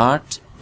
8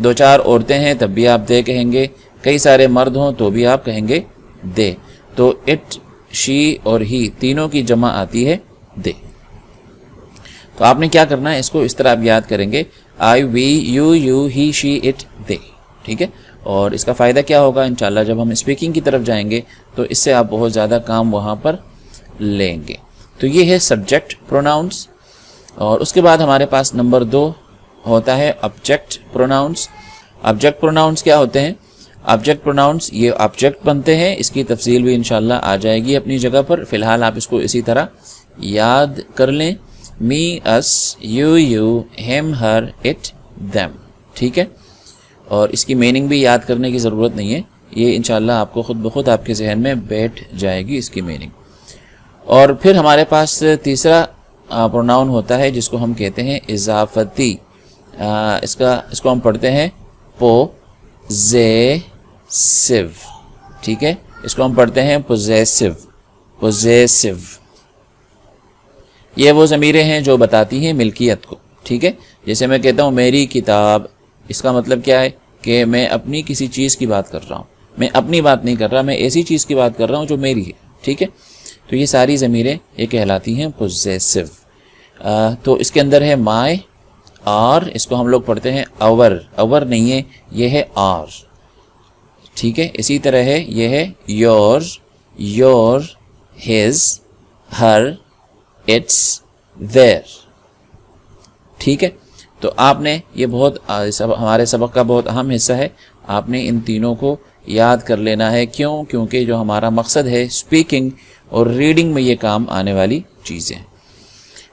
دو چار عورتیں ہیں تب بھی آپ دے کہیں گے، کئی سارے مرد ہوں تو بھی آپ کہیں گے دے. تو اٹ، شی اور ہی تینوں کی جمع آتی ہے دے. تو آپ نے کیا کرنا ہے، اس کو اس طرح آپ یاد کریں گے، آئی، وی، یو، ہی، شی، اٹ، دے. ٹھیک ہے. اور اس کا فائدہ کیا ہوگا انشاءاللہ جب ہم اسپیکنگ کی طرف جائیں گے تو اس سے آپ بہت زیادہ کام وہاں پر لیں گے. تو یہ ہے سبجیکٹ پروناؤنس. اور اس کے بعد ہمارے پاس نمبر 2 ہوتا ہے آبجیکٹ پروناؤنس. آبجیکٹ پروناؤنس کیا ہوتے ہیں؟ آبجیکٹ پروناؤنس یہ آبجیکٹ بنتے ہیں، اس کی تفصیل بھی انشاءاللہ آ جائے گی اپنی جگہ پر. فی الحال آپ اس کو اسی طرح یاد کر لیں، می، اس، یو، ہم، ہر، اٹ، دیم. ٹھیک ہے. اور اس کی میننگ بھی یاد کرنے کی ضرورت نہیں ہے، یہ انشاءاللہ آپ کو خود بخود آپ کے ذہن میں بیٹھ جائے گی اس کی میننگ. اور پھر ہمارے پاس تیسرا پروناؤن ہوتا ہے جس کو ہم کہتے ہیں اضافتی. اس کو ہم پڑھتے ہیں پوزیسو. ٹھیک ہے. اس کو ہم پڑھتے ہیں پوزیسو. یہ وہ ضمیریں ہیں جو بتاتی ہیں ملکیت کو. ٹھیک ہے. جیسے میں کہتا ہوں میری کتاب، اس کا مطلب کیا ہے کہ میں اپنی کسی چیز کی بات کر رہا ہوں، میں اپنی بات نہیں کر رہا، میں ایسی چیز کی بات کر رہا ہوں جو میری ہے. ٹھیک ہے. تو یہ ساری ضمیریں یہ کہلاتی ہیں پوزیسو. تو اس کے اندر ہے مائی، اور اس کو ہم لوگ پڑھتے ہیں اور نہیں ہے، یہ ہے آر. ٹھیک ہے. اسی طرح ہے یہ ہے یور، ہز، ہر، اٹس، دیر. ٹھیک ہے. تو آپ نے یہ بہت ہمارے سبق کا بہت اہم حصہ ہے، آپ نے ان تینوں کو یاد کر لینا ہے. کیونکہ جو ہمارا مقصد ہے اسپیکنگ اور ریڈنگ میں یہ کام آنے والی چیزیں.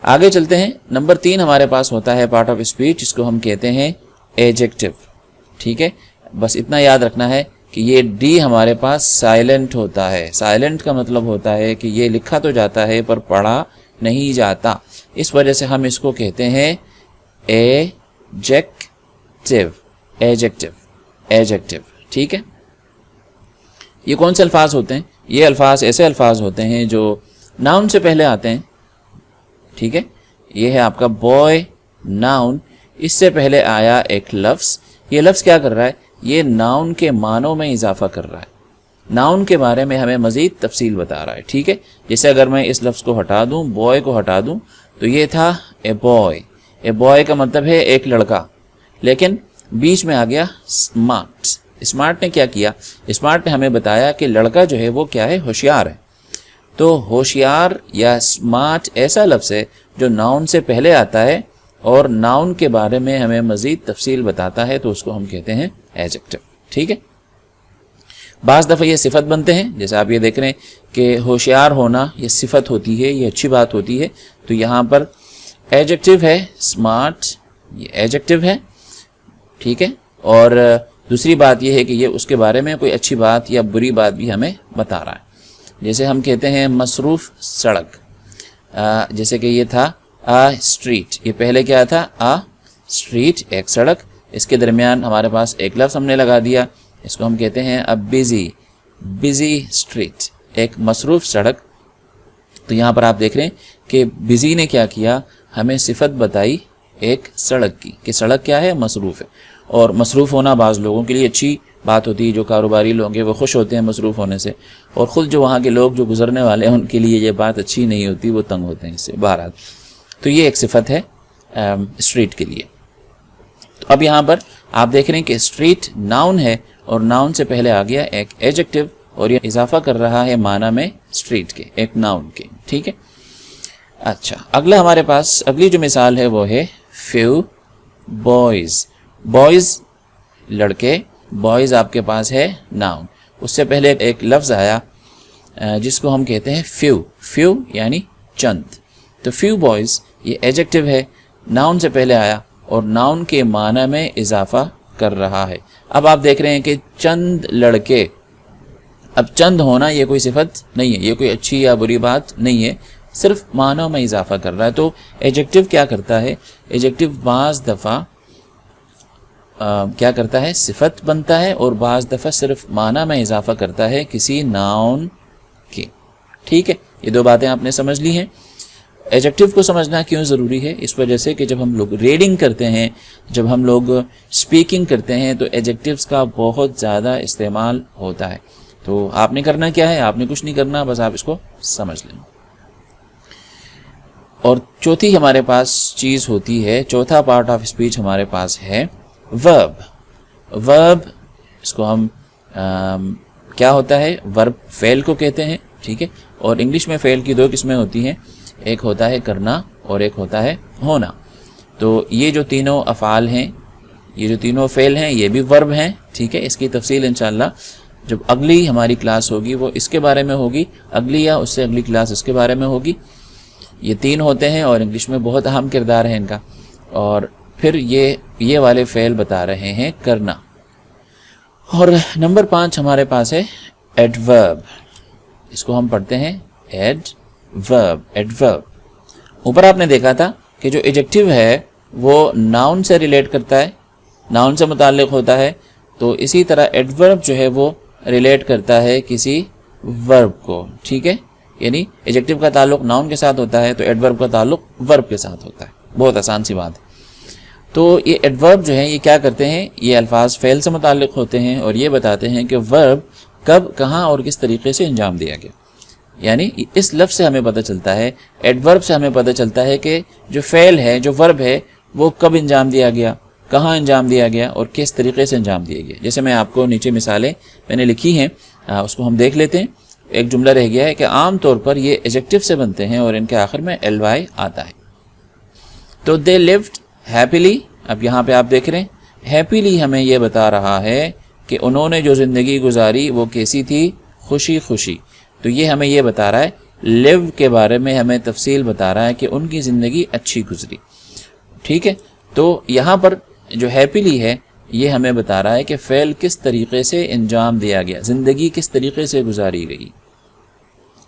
آگے چلتے ہیں. نمبر 3 ہمارے پاس ہوتا ہے پارٹ آف اسپیچ، جس کو ہم کہتے ہیں ایجیکٹو. ٹھیک ہے. بس اتنا یاد رکھنا ہے کہ یہ ڈی ہمارے پاس سائلنٹ ہوتا ہے. سائلنٹ کا مطلب ہوتا ہے کہ یہ لکھا تو جاتا ہے پر پڑھا نہیں جاتا. اس وجہ سے ہم اس کو کہتے ہیں ایجیکٹو. ٹھیک ہے. یہ کون سے الفاظ ہوتے ہیں؟ یہ الفاظ ایسے الفاظ ہوتے ہیں جو ناؤن سے پہلے آتے ہیں. ٹھیک ہے. یہ ہے آپ کا بوائے، ناؤن. اس سے پہلے آیا ایک لفظ. یہ لفظ کیا کر رہا ہے؟ یہ ناؤن کے معنوں میں اضافہ کر رہا ہے، ناؤن کے بارے میں ہمیں مزید تفصیل بتا رہا ہے. ٹھیک ہے. جیسے اگر میں اس لفظ کو ہٹا دوں، بوائے کو ہٹا دوں، تو یہ تھا اے بوائے. اے بوائے کا مطلب ہے ایک لڑکا، لیکن بیچ میں آ گیا اسمارٹ. اسمارٹ نے کیا کیا؟ اسمارٹ نے ہمیں بتایا کہ لڑکا جو ہے وہ کیا ہے؟ ہوشیار ہے. تو ہوشیار یا اسمارٹ ایسا لفظ ہے جو ناؤن سے پہلے آتا ہے اور ناؤن کے بارے میں ہمیں مزید تفصیل بتاتا ہے، تو اس کو ہم کہتے ہیں ایجیکٹو. ٹھیک ہے. بعض دفعہ یہ صفت بنتے ہیں، جیسے آپ یہ دیکھ رہے ہیں کہ ہوشیار ہونا یہ صفت ہوتی ہے، یہ اچھی بات ہوتی ہے. تو یہاں پر ایجیکٹو ہے اسمارٹ، یہ ایجیکٹو ہے. ٹھیک ہے. اور دوسری بات یہ ہے کہ یہ اس کے بارے میں کوئی اچھی بات یا بری بات بھی ہمیں بتا رہا ہے. جیسے ہم کہتے ہیں مصروف سڑک، جیسے کہ یہ تھا اسٹریٹ. یہ پہلے کیا تھا؟ اسٹریٹ، ایک سڑک. اس کے درمیان ہمارے پاس ایک لفظ ہم نے لگا دیا، اس کو ہم کہتے ہیں اب بزی اسٹریٹ، ایک مصروف سڑک. تو یہاں پر آپ دیکھ رہے ہیں کہ بزی نے کیا کیا؟ ہمیں صفت بتائی ایک سڑک کی کہ سڑک کیا ہے؟ مصروف ہے. اور مصروف ہونا بعض لوگوں کے لیے اچھی بات ہوتی ہے، جو کاروباری لوگ ہیں وہ خوش ہوتے ہیں مصروف ہونے سے، اور خود جو وہاں کے لوگ جو گزرنے والے ہیں ان کے لیے یہ بات اچھی نہیں ہوتی، وہ تنگ ہوتے ہیں اس سے. بہرحال تو یہ ایک صفت ہے اسٹریٹ کے لیے. تو اب یہاں پر آپ دیکھ رہے ہیں کہ اسٹریٹ ناؤن ہے اور ناؤن سے پہلے آ گیا ایک ایجیکٹو، اور یہ اضافہ کر رہا ہے معنی میں اسٹریٹ کے، ایک ناؤن کے. ٹھیک ہے. اچھا، اگلا ہمارے پاس اگلی جو مثال ہے وہ ہے فیو بوائز. بوائز لڑکے، بوائز آپ کے پاس ہے ناؤن. اس سے پہلے ایک لفظ آیا جس کو ہم کہتے ہیں فیو یعنی چند. تو فیو بوائز یہ ایجیکٹو ہے، ناؤن سے پہلے آیا اور ناؤن کے معنی میں اضافہ کر رہا ہے. اب آپ دیکھ رہے ہیں کہ چند لڑکے. اب چند ہونا یہ کوئی صفت نہیں ہے، یہ کوئی اچھی یا بری بات نہیں ہے، صرف معنوں میں اضافہ کر رہا ہے. تو ایجیکٹو کیا کرتا ہے؟ ایجیکٹو بعض دفعہ کیا کرتا ہے؟ صفت بنتا ہے، اور بعض دفعہ صرف معنی میں اضافہ کرتا ہے کسی ناؤن کے. ٹھیک ہے. یہ دو باتیں آپ نے سمجھ لی ہیں. ایڈجیکٹو کو سمجھنا کیوں ضروری ہے؟ اس وجہ سے کہ جب ہم لوگ ریڈنگ کرتے ہیں، جب ہم لوگ اسپیکنگ کرتے ہیں تو ایڈجیکٹوز کا بہت زیادہ استعمال ہوتا ہے. تو آپ نے کرنا کیا ہے؟ آپ نے کچھ نہیں کرنا، بس آپ اس کو سمجھ لیں. اور چوتھی ہمارے پاس چیز ہوتی ہے، چوتھا پارٹ آف اسپیچ ہمارے پاس ہے ورب. ورب اس کو ہم کیا ہوتا ہے؟ ورب فعل کو کہتے ہیں، ٹھیک ہے. اور انگلش میں فعل کی دو قسمیں ہوتی ہیں، ایک ہوتا ہے کرنا اور ایک ہوتا ہے ہونا. تو یہ جو تینوں افعال ہیں، یہ جو تینوں فعل ہیں، یہ بھی ورب ہیں، ٹھیک ہے. اس کی تفصیل انشاءاللہ جب اگلی ہماری کلاس ہوگی وہ اس کے بارے میں ہوگی، اگلی یا اس سے اگلی کلاس اس کے بارے میں ہوگی. یہ تین ہوتے ہیں اور انگلش میں بہت اہم کردار ہے ان کا. اور پھر یہ والے فعل بتا رہے ہیں کرنا. اور نمبر 5 ہمارے پاس ہے ایڈورب. اس کو ہم پڑھتے ہیں ایڈورب. ایڈورب اوپر آپ نے دیکھا تھا کہ جو ایڈجیکٹو ہے وہ ناؤن سے ریلیٹ کرتا ہے، ناؤن سے متعلق ہوتا ہے. تو اسی طرح ایڈورب جو ہے وہ ریلیٹ کرتا ہے کسی ورب کو، ٹھیک ہے. یعنی ایڈجیکٹو کا تعلق ناؤن کے ساتھ ہوتا ہے تو ایڈورب کا تعلق ورب کے ساتھ ہوتا ہے. بہت آسان سی بات ہے. تو یہ ایڈورب جو ہے یہ کیا کرتے ہیں؟ یہ الفاظ فعل سے متعلق ہوتے ہیں اور یہ بتاتے ہیں کہ ورب کب، کہاں اور کس طریقے سے انجام دیا گیا. یعنی اس لفظ سے ہمیں پتہ چلتا ہے، ایڈورب سے ہمیں پتہ چلتا ہے کہ جو فعل ہے، جو ورب ہے، وہ کب انجام دیا گیا، کہاں انجام دیا گیا اور کس طریقے سے انجام دیا گیا. جیسے میں آپ کو نیچے مثالیں میں نے لکھی ہیں، اس کو ہم دیکھ لیتے ہیں. ایک جملہ رہ گیا ہے کہ عام طور پر یہ ایڈجیکٹو سے بنتے ہیں اور ان کے آخر میں ly آتا ہے. تو they lived happily. اب یہاں پہ آپ دیکھ رہے ہیں ہیپیلی ہمیں یہ بتا رہا ہے کہ انہوں نے جو زندگی گزاری وہ کیسی تھی؟ خوشی خوشی. تو یہ ہمیں یہ بتا رہا ہے، لیو کے بارے میں ہمیں تفصیل بتا رہا ہے کہ ان کی زندگی اچھی گزری، ٹھیک ہے. تو یہاں پر جو ہیپیلی ہے یہ ہمیں بتا رہا ہے کہ فعل کس طریقے سے انجام دیا گیا، زندگی کس طریقے سے گزاری گئی.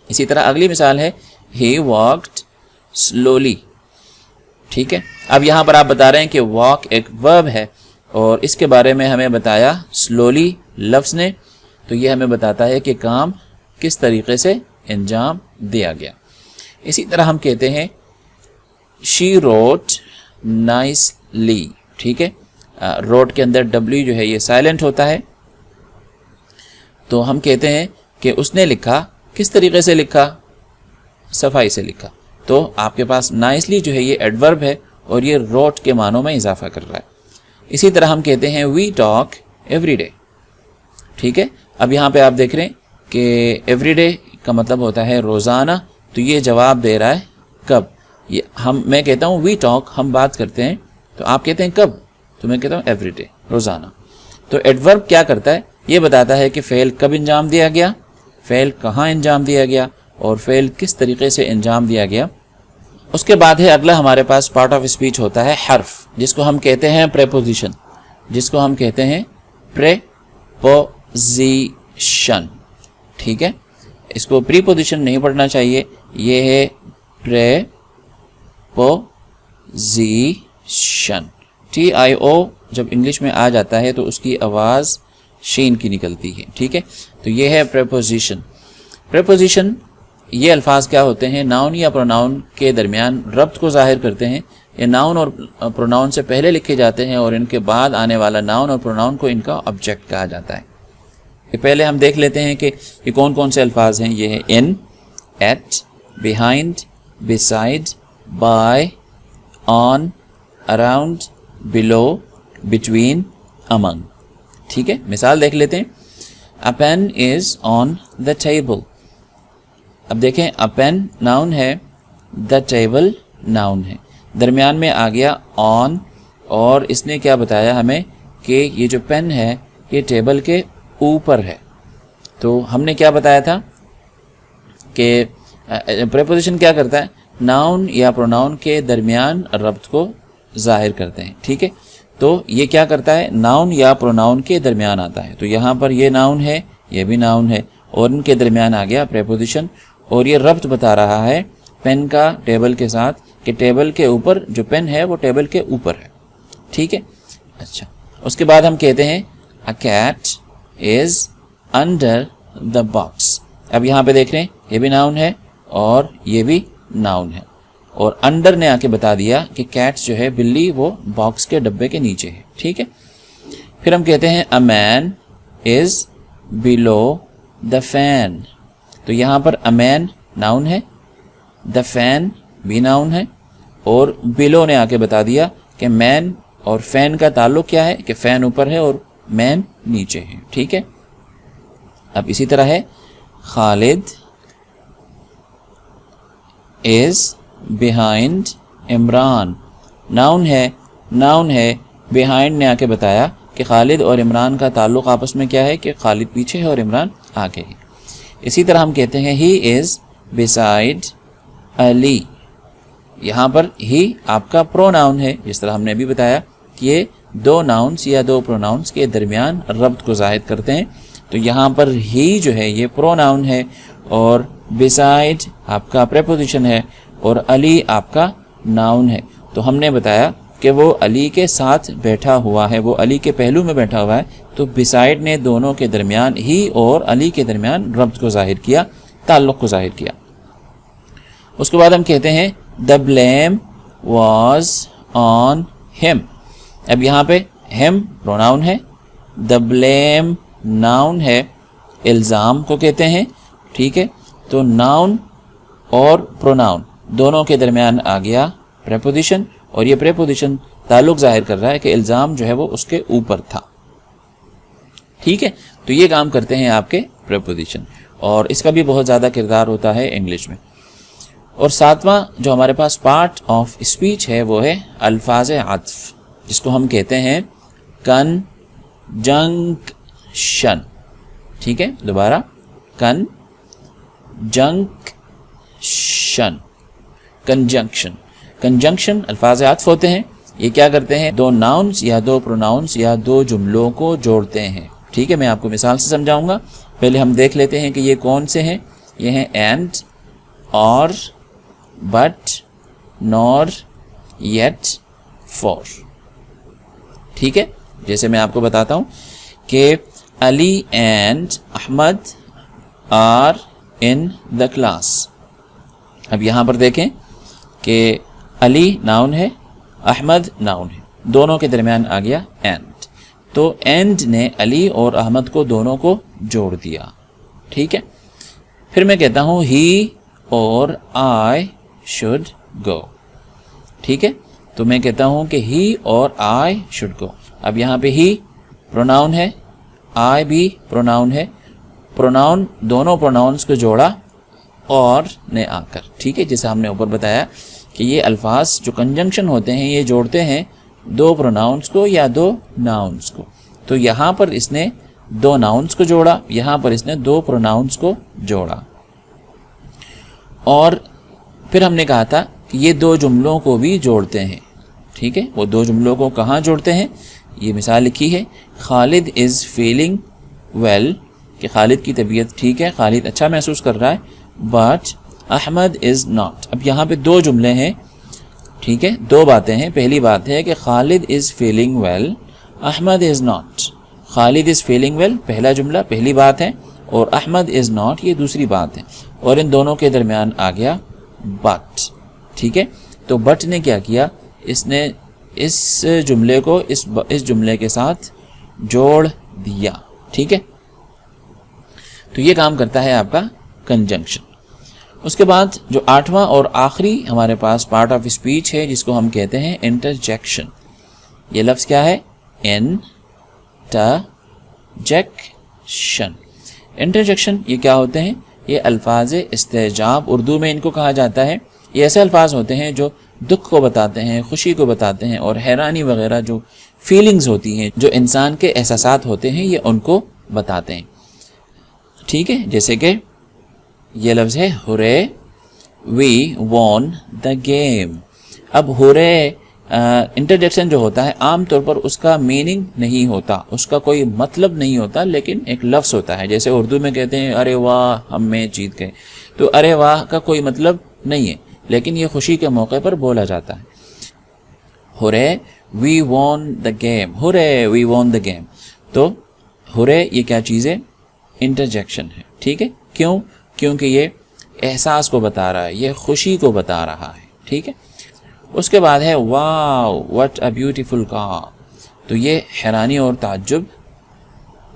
اسی طرح اگلی مثال ہے he walked slowly. ٹھیک ہے. اب یہاں پر آپ بتا رہے ہیں کہ walk ایک verb ہے اور اس کے بارے میں ہمیں بتایا slowly لفظ نے. تو یہ ہمیں بتاتا ہے کہ کام کس طریقے سے انجام دیا گیا. اسی طرح ہم کہتے ہیں she wrote nicely. ٹھیک ہے. روٹ کے اندر W جو ہے یہ سائلنٹ ہوتا ہے. تو ہم کہتے ہیں کہ اس نے لکھا، کس طریقے سے لکھا؟ صفائی سے لکھا. تو آپ کے پاس نائسلی جو ہے یہ ایڈورب ہے اور یہ روٹ کے معنوں میں اضافہ کر رہا ہے. اسی طرح ہم کہتے ہیں وی ٹاک ایوری ڈے. ٹھیک ہے. اب یہاں پہ آپ دیکھ رہے ہیں کہ ایوری ڈے کا مطلب ہوتا ہے روزانہ. تو یہ جواب دے رہا ہے کب. میں کہتا ہوں وی ٹاک، ہم بات کرتے ہیں، تو آپ کہتے ہیں کب؟ تو میں کہتا ہوں ایوری ڈے، روزانہ. تو ایڈورب کیا کرتا ہے؟ یہ بتاتا ہے کہ فعل کب انجام دیا گیا، فعل کہاں انجام دیا گیا اور فعل کس طریقے سے انجام دیا گیا. اس کے بعد ہے اگلا ہمارے پاس پارٹ آف اسپیچ ہوتا ہے حرف، جس کو ہم کہتے ہیں پریپوزیشن. جس کو ہم کہتے ہیں پریپوزیشن. ٹھیک ہے. اس کو پری پوزیشن نہیں پڑھنا چاہیے، یہ ہے پریپوزیشن. TIO جب انگلش میں آ جاتا ہے تو اس کی آواز شین کی نکلتی ہے. ٹھیک ہے. تو یہ ہے پریپوزیشن. پریپوزیشن یہ الفاظ کیا ہوتے ہیں؟ ناؤن یا پروناؤن کے درمیان ربط کو ظاہر کرتے ہیں. یہ ناؤن اور پروناؤن سے پہلے لکھے جاتے ہیں اور ان کے بعد آنے والا ناؤن اور پروناؤن کو ان کا آبجیکٹ کہا جاتا ہے. پہلے ہم دیکھ لیتے ہیں کہ یہ کون کون سے الفاظ ہیں. یہ ہے in, at, behind, beside، by، on، around، below، between، among. ٹھیک ہے. مثال دیکھ لیتے ہیں. A pen is on the table. اب دیکھیں a pen noun ہے، the table noun ہے. درمیان میں آ گیا on اور اس نے کیا بتایا ہمیں کہ یہ جو پین ہے یہ ٹیبل کے اوپر ہے. تو ہم نے کیا بتایا تھا کہ پریپوزیشن کیا کرتا ہے؟ ناؤن یا پروناؤن کے درمیان ربط کو ظاہر کرتے ہیں. ٹھیک ہے. تو یہ کیا کرتا ہے؟ ناؤن یا پروناؤن کے درمیان آتا ہے. تو یہاں پر یہ ناؤن ہے، یہ بھی ناؤن ہے اور ان کے درمیان آ گیا پریپوزیشن اور یہ ربط بتا رہا ہے پین کا ٹیبل کے ساتھ کہ ٹیبل کے اوپر جو پین ہے وہ ٹیبل کے اوپر ہے. ٹھیک ہے. اچھا. اس کے بعد ہم کہتے ہیں a cat is under the box. اب یہاں پہ دیکھ رہے ہیں یہ بھی ناؤن ہے اور یہ بھی ناؤن ہے اور انڈر نے آ کے بتا دیا کہ کیٹس جو ہے بلی وہ باکس کے ڈبے کے نیچے ہے. ٹھیک ہے. پھر ہم کہتے ہیں a man is below the fan. تو یہاں پر a man ناؤن ہے, the fan بھی ناؤن ہے, اور below نے آ کے بتا دیا کہ مین اور فین کا تعلق کیا ہے کہ فین اوپر ہے اور مین نیچے ہے. ٹھیک ہے. اب اسی طرح ہے خالد is behind عمران. ناؤن ہے behind نے آ کے بتایا کہ خالد اور عمران کا تعلق آپس میں کیا ہے کہ خالد پیچھے ہے اور عمران آگے ہے. اسی طرح ہم کہتے ہیں he is beside علی. یہاں پر ہی آپ کا پروناؤن ہے, جس طرح ہم نے ابھی بتایا کہ یہ دو ناؤنس یا دو پروناؤنس کے درمیان ربط کو ظاہر کرتے ہیں. تو یہاں پر ہی جو ہے یہ پروناؤن ہے, اور beside آپ کا پریپوزیشن ہے, اور علی آپ کا ناؤن ہے. تو ہم نے بتایا کہ وہ علی کے ساتھ بیٹھا ہوا ہے, وہ علی کے پہلو میں بیٹھا ہوا ہے. تو beside نے دونوں کے درمیان, ہی اور علی کے درمیان ربط کو ظاہر کیا, تعلق کو ظاہر کیا. اس کے بعد ہم کہتے ہیں the blame was on him. اب یہاں پہ him پروناؤن ہے, the blame ناؤن ہے, الزام کو کہتے ہیں. ٹھیک ہے. تو ناؤن اور پروناؤن دونوں کے درمیان آ گیا پریپوزیشن, اور یہ پریپوزیشن تعلق ظاہر کر رہا ہے کہ الزام جو ہے وہ اس کے اوپر تھا. ٹھیک ہے. تو یہ کام کرتے ہیں آپ کے پریپوزیشن, اور اس کا بھی بہت زیادہ کردار ہوتا ہے انگلش میں. اور ساتواں جو ہمارے پاس پارٹ آف اسپیچ ہے وہ ہے الفاظ عطف, جس کو ہم کہتے ہیں کنجنکشن. ٹھیک ہے. دوبارہ کنجنکشن الفاظ عطف ہوتے ہیں. یہ کیا کرتے ہیں؟ دو ناؤنس یا دو پروناؤنس یا دو جملوں کو جوڑتے ہیں. ٹھیک ہے. میں آپ کو مثال سے سمجھاؤں گا. پہلے ہم دیکھ لیتے ہیں کہ یہ کون سے ہیں. یہ ہیں اینڈ, اور, بٹ, نور, یٹ, فور. ٹھیک ہے. جیسے میں آپ کو بتاتا ہوں کہ Ali and Ahmed are in the class. اب یہاں پر دیکھیں کہ علی ناؤن ہے, احمد ناؤن ہے, دونوں کے درمیان آ گیا اینڈ. تو اینڈ نے علی اور احمد کو دونوں کو جوڑ دیا. ٹھیک ہے. پھر میں کہتا ہوں ہی اور آئی شوڈ گو. ٹھیک ہے. تو میں کہتا ہوں کہ ہی اور آئی شوڈ گو. اب یہاں پہ ہی پروناؤن ہے, آئی بھی پروناؤن ہے. پروناؤن دونوں پروناؤنس کو جوڑا اور نے آ کر. ٹھیک ہے. جیسے ہم نے اوپر بتایا کہ یہ الفاظ جو کنجنکشن ہوتے ہیں یہ جوڑتے ہیں دو پروناؤنس کو یا دو ناؤنس کو. تو یہاں پر اس نے دو ناؤنس کو جوڑا, یہاں پر اس نے دو پروناؤنس کو جوڑا. اور پھر ہم نے کہا تھا کہ یہ دو جملوں کو بھی جوڑتے ہیں. ٹھیک ہے. وہ دو جملوں کو کہاں جوڑتے ہیں؟ یہ مثال لکھی ہے, خالد از فیلنگ ویل, کہ خالد کی طبیعت ٹھیک ہے, خالد اچھا محسوس کر رہا ہے. But Ahmed is not. اب یہاں پہ دو جملے ہیں. ٹھیک ہے. دو باتیں ہیں. پہلی بات ہے کہ Khalid is feeling well, Ahmed is not. Khalid is feeling well پہلا جملہ, پہلی بات ہے, اور احمد از ناٹ یہ دوسری بات ہے. اور ان دونوں کے درمیان آ گیا بٹ. ٹھیک ہے. تو بٹ نے کیا کیا؟ اس نے اس جملے کو اس جملے کے ساتھ جوڑ دیا. ٹھیک ہے. تو یہ کام کرتا ہے آپ کا کنجنکشن. اس کے بعد جو آٹھواں اور آخری ہمارے پاس پارٹ آف اسپیچ ہے جس کو ہم کہتے ہیں انٹرجیکشن. یہ لفظ کیا ہے؟ انٹرجیکشن. انٹرجیکشن یہ کیا ہوتے ہیں؟ یہ الفاظ استعجاب اردو میں ان کو کہا جاتا ہے. یہ ایسے الفاظ ہوتے ہیں جو دکھ کو بتاتے ہیں, خوشی کو بتاتے ہیں, اور حیرانی وغیرہ جو فیلنگز ہوتی ہیں, جو انسان کے احساسات ہوتے ہیں, یہ ان کو بتاتے ہیں. ٹھیک ہے. جیسے کہ یہ لفظ ہے ہورے, وی وون دا گیم. اب ہورے انٹرجیکشن جو ہوتا ہے عام طور پر اس کا میننگ نہیں ہوتا, اس کا کوئی مطلب نہیں ہوتا, لیکن ایک لفظ ہوتا ہے. جیسے اردو میں کہتے ہیں ارے واہ ہم میچ جیت گئے, تو ارے واہ کا کوئی مطلب نہیں ہے, لیکن یہ خوشی کے موقع پر بولا جاتا ہے. ہورے وی وون دا گیم, ہورے وی وون دا گیم. تو ہورے یہ کیا چیز ہے؟ انٹرجیکشن ہے. ٹھیک ہے. کیوں؟ کیونکہ یہ احساس کو بتا رہا ہے, یہ خوشی کو بتا رہا ہے. ٹھیک ہے. اس کے بعد ہے واو واٹ اے بیوٹیفل کار. تو یہ حیرانی اور تعجب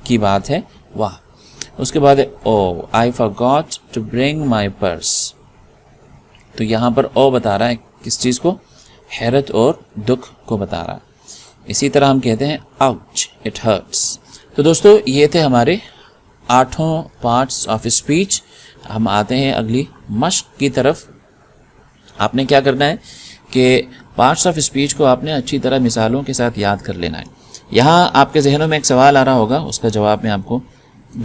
کی بات ہے، واہ. اس کے بعد ہے او آئی فارگاٹ ٹو برنگ مائی پرس. تو یہاں پر او بتا رہا ہے کس چیز کو؟ حیرت اور دکھ کو بتا رہا ہے. اسی طرح ہم کہتے ہیں آؤچ اٹ ہرٹس. تو دوستو یہ تھے ہمارے 8 پارٹس آف اسپیچ. ہم آتے ہیں اگلی مشق کی طرف. آپ نے کیا کرنا ہے کہ پارٹس آف اسپیچ کو آپ نے اچھی طرح مثالوں کے ساتھ یاد کر لینا ہے. یہاں آپ کے ذہنوں میں ایک سوال آ رہا ہوگا، اس کا جواب میں آپ کو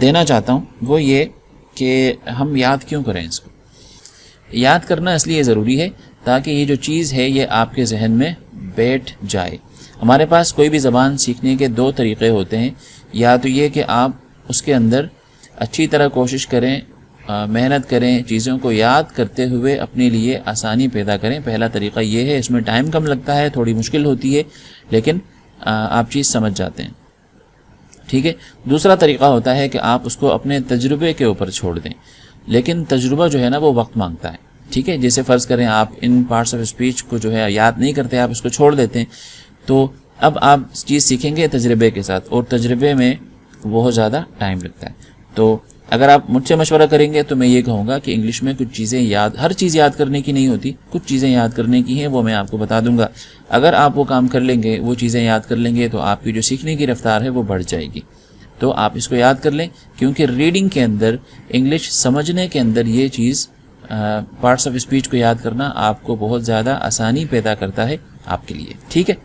دینا چاہتا ہوں. وہ یہ کہ ہم یاد کیوں کریں اس کو؟ یاد کرنا اس لیے ضروری ہے تاکہ یہ جو چیز ہے یہ آپ کے ذہن میں بیٹھ جائے. ہمارے پاس کوئی بھی زبان سیکھنے کے 2 طریقے ہوتے ہیں. یا تو یہ کہ آپ اس کے اندر اچھی طرح کوشش کریں، محنت کریں، چیزوں کو یاد کرتے ہوئے اپنے لیے آسانی پیدا کریں. پہلا طریقہ یہ ہے. اس میں ٹائم کم لگتا ہے، تھوڑی مشکل ہوتی ہے، لیکن آپ چیز سمجھ جاتے ہیں. ٹھیک ہے. دوسرا طریقہ ہوتا ہے کہ آپ اس کو اپنے تجربے کے اوپر چھوڑ دیں. لیکن تجربہ جو ہے نا وہ وقت مانگتا ہے. ٹھیک ہے. جیسے فرض کریں آپ ان پارٹس آف اسپیچ کو جو ہے یاد نہیں کرتے، آپ اس کو چھوڑ دیتے ہیں، تو اب آپ چیز سیکھیں گے تجربے کے ساتھ، اور تجربے میں بہت زیادہ ٹائم لگتا ہے. تو اگر آپ مجھ سے مشورہ کریں گے تو میں یہ کہوں گا کہ انگلش میں کچھ چیزیں ہر چیز یاد کرنے کی نہیں ہوتی، کچھ چیزیں یاد کرنے کی ہیں، وہ میں آپ کو بتا دوں گا. اگر آپ وہ کام کر لیں گے، وہ چیزیں یاد کر لیں گے، تو آپ کی جو سیکھنے کی رفتار ہے وہ بڑھ جائے گی. تو آپ اس کو یاد کر لیں، کیونکہ ریڈنگ کے اندر، انگلش سمجھنے کے اندر یہ چیز پارٹس آف اسپیچ کو یاد کرنا آپ کو بہت زیادہ آسانی پیدا کرتا ہے آپ کے لیے. ٹھیک ہے.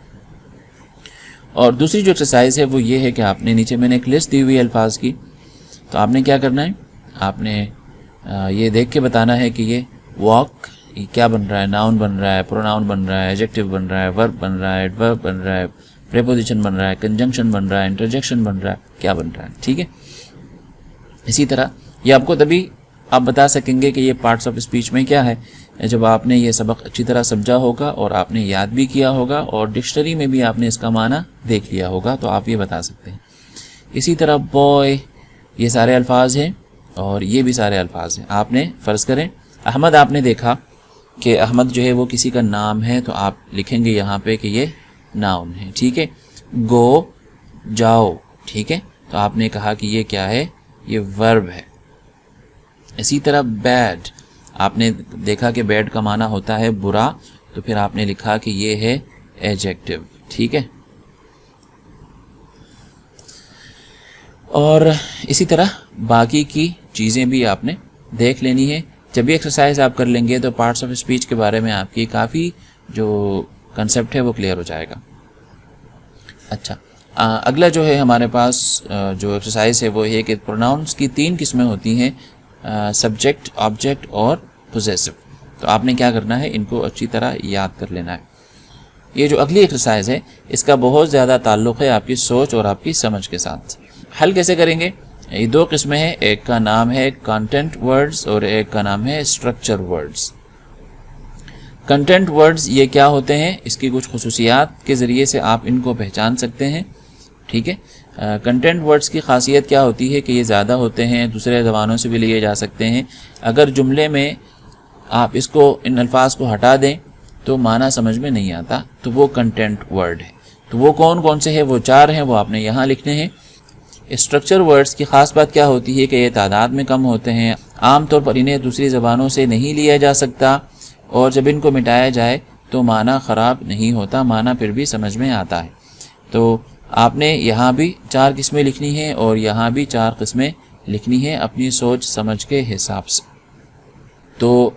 اور دوسری جو ایکسرسائز ہے وہ یہ ہے کہ آپ نے نیچے میں نے ایک لسٹ دی ہوئی الفاظ کی. تو آپ نے کیا کرنا ہے؟ آپ نے یہ دیکھ کے بتانا ہے کہ یہ واک کیا بن رہا ہے. ناؤن بن رہا ہے، پروناؤن بن رہا ہے، ایڈجیکٹو بن رہا ہے، ورب بن رہا ہے، ایڈورب بن رہا ہے، پریپوزیشن بن رہا ہے، کنجنکشن بن رہا ہے، انٹرجیکشن بن رہا ہے، کیا بن رہا ہے. ٹھیک ہے. اسی طرح یہ آپ کو تبھی آپ بتا سکیں گے کہ یہ پارٹس آف اسپیچ میں کیا ہے، جب آپ نے یہ سبق اچھی طرح سمجھا ہوگا اور آپ نے یاد بھی کیا ہوگا اور ڈکشنری میں بھی آپ نے اس کا معنی دیکھ لیا ہوگا، تو آپ یہ بتا سکتے ہیں. اسی طرح بوائے، یہ سارے الفاظ ہیں اور یہ بھی سارے الفاظ ہیں. آپ نے فرض کریں احمد، آپ نے دیکھا کہ احمد جو ہے وہ کسی کا نام ہے، تو آپ لکھیں گے یہاں پہ کہ یہ ناؤن ہے. ٹھیک ہے. گو، جاؤ. ٹھیک ہے. تو آپ نے کہا کہ یہ کیا ہے؟ یہ ورب ہے. اسی طرح بیڈ، آپ نے دیکھا کہ بیڈ کا معنی ہوتا ہے برا، تو پھر آپ نے لکھا کہ یہ ہے ایڈجیکٹو. ٹھیک ہے. اور اسی طرح باقی کی چیزیں بھی آپ نے دیکھ لینی ہے. جب یہ ایکسرسائز آپ کر لیں گے تو پارٹس آف اسپیچ کے بارے میں آپ کی کافی جو کنسیپٹ ہے وہ کلیئر ہو جائے گا. اچھا، اگلا جو ہے ہمارے پاس جو ایکسرسائز ہے وہ یہ کہ پروناؤنس کی 3 قسمیں ہوتی ہیں، سبجیکٹ، آبجیکٹ اور پوزیسو. تو آپ نے کیا کرنا ہے؟ ان کو اچھی طرح یاد کر لینا ہے. یہ جو اگلی ایکسرسائز ہے اس کا بہت زیادہ تعلق ہے آپ کی سوچ اور آپ کی سمجھ کے ساتھ. حل کیسے کریں گے؟ یہ 2 قسمیں ہیں. ایک کا نام ہے کانٹینٹ ورڈز اور ایک کا نام ہے اسٹرکچر ورڈز. کنٹینٹ ورڈز یہ کیا ہوتے ہیں؟ اس کی کچھ خصوصیات کے ذریعے سے آپ ان کو پہچان سکتے ہیں. ٹھیک ہے. کنٹینٹ ورڈز کی خاصیت کیا ہوتی ہے کہ یہ زیادہ ہوتے ہیں، دوسرے زبانوں سے بھی لیے جا سکتے ہیں. اگر جملے میں آپ اس کو، ان الفاظ کو ہٹا دیں تو معنی سمجھ میں نہیں آتا، تو وہ کنٹینٹ ورڈ ہے. تو وہ کون کون سے ہیں؟ وہ 4 ہیں، وہ آپ نے یہاں لکھنے ہیں. اسٹرکچر ورڈز کی خاص بات کیا ہوتی ہے کہ یہ تعداد میں کم ہوتے ہیں، عام طور پر انہیں دوسری زبانوں سے نہیں لیا جا سکتا، اور جب ان کو مٹایا جائے تو معنی خراب نہیں ہوتا، معنی پھر بھی سمجھ میں آتا ہے. تو آپ نے یہاں بھی 4 قسمیں لکھنی ہیں اور یہاں بھی 4 قسمیں لکھنی ہیں اپنی سوچ سمجھ کے حساب سے. تو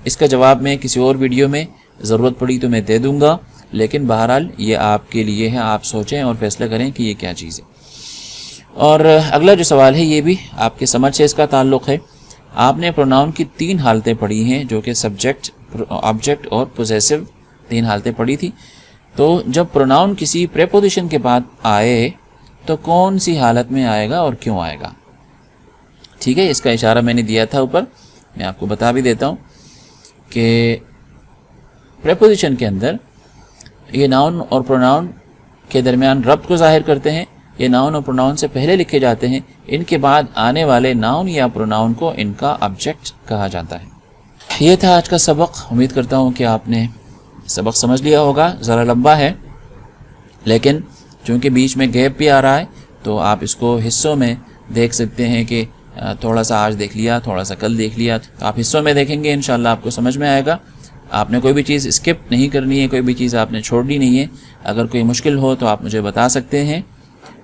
اس کا جواب میں کسی اور ویڈیو میں ضرورت پڑی تو میں دے دوں گا، لیکن بہرحال یہ آپ کے لیے ہے، آپ سوچیں اور فیصلہ کریں کہ یہ کیا چیز ہے. اور اگلا جو سوال ہے یہ بھی آپ کے سمجھ سے اس کا تعلق ہے. آپ نے پروناؤن کی 3 حالتیں پڑھی ہیں، جو کہ سبجیکٹ، آبجیکٹ اور پوزیسو 3 حالتیں پڑھی تھی. تو جب پروناؤن کسی پریپوزیشن کے بعد آئے تو کون سی حالت میں آئے گا اور کیوں آئے گا؟ ٹھیک ہے. اس کا اشارہ میں نے دیا تھا اوپر، میں آپ کو بتا بھی دیتا ہوں کہ پریپوزیشن کے اندر یہ ناؤن اور پروناؤن کے درمیان ربط کو ظاہر کرتے ہیں. یہ ناؤن اور پروناؤن سے پہلے لکھے جاتے ہیں، ان کے بعد آنے والے ناؤن یا پروناؤن کو ان کا آبجیکٹ کہا جاتا ہے. یہ تھا آج کا سبق. امید کرتا ہوں کہ آپ نے سبق سمجھ لیا ہوگا. ذرا لمبا ہے لیکن چونکہ بیچ میں گیپ بھی آ رہا ہے تو آپ اس کو حصوں میں دیکھ سکتے ہیں کہ تھوڑا سا آج دیکھ لیا، تھوڑا سا کل دیکھ لیا. تو آپ حصوں میں دیکھیں گے انشاءاللہ آپ کو سمجھ میں آئے گا. آپ نے کوئی بھی چیز اسکپ نہیں کرنی ہے، کوئی بھی چیز آپ نے چھوڑنی نہیں ہے. اگر کوئی مشکل ہو تو آپ مجھے بتا سکتے ہیں،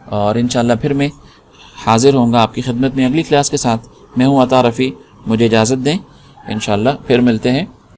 اور انشاءاللہ پھر میں حاضر ہوں گا آپ کی خدمت میں اگلی کلاس کے ساتھ. میں ہوں عطا رفیع، مجھے اجازت دیں. انشاءاللہ پھر ملتے ہیں.